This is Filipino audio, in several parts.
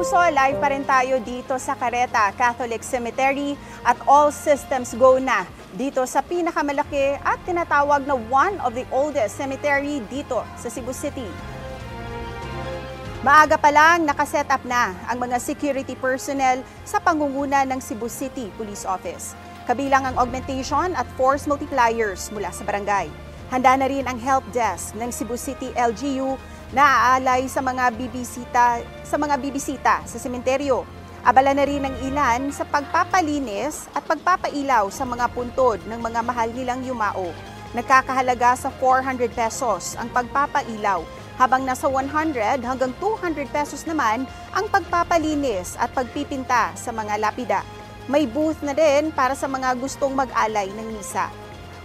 kapuso, live pa rin tayo dito sa Careta Catholic Cemetery at all systems go na dito sa pinakamalaki at tinatawag na one of the oldest cemetery dito sa Cebu City. Maaga pa lang nakaset up na ang mga security personnel sa pangunguna ng Cebu City Police Office. Kabilang ang augmentation at force multipliers mula sa barangay. Handa na rin ang help desk ng Cebu City LGU na aalay sa mga bibisita sa sementeryo. Abala na rin ang ilan sa pagpapalinis at pagpapailaw sa mga puntod ng mga mahal nilang yumao. Nagkakahalaga sa 400 pesos ang pagpapailaw, habang nasa 100 hanggang 200 pesos naman ang pagpapalinis at pagpipinta sa mga lapida. May booth na din para sa mga gustong mag-alay ng misa.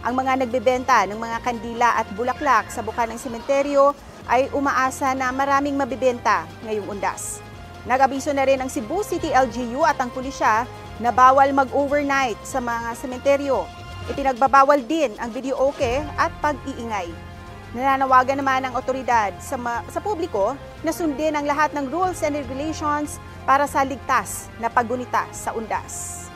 Ang mga nagbebenta ng mga kandila at bulaklak sa buka ng sementeryo ay umaasa na maraming mabibenta ngayong undas. Nag-abiso na rin ang Cebu City LGU at ang pulisya na bawal mag-overnight sa mga sementeryo. Ipinagbabawal din ang videoke at pag-iingay. Nananawagan naman ang otoridad sa publiko na sundin ang lahat ng rules and regulations para sa ligtas na paggunita sa undas.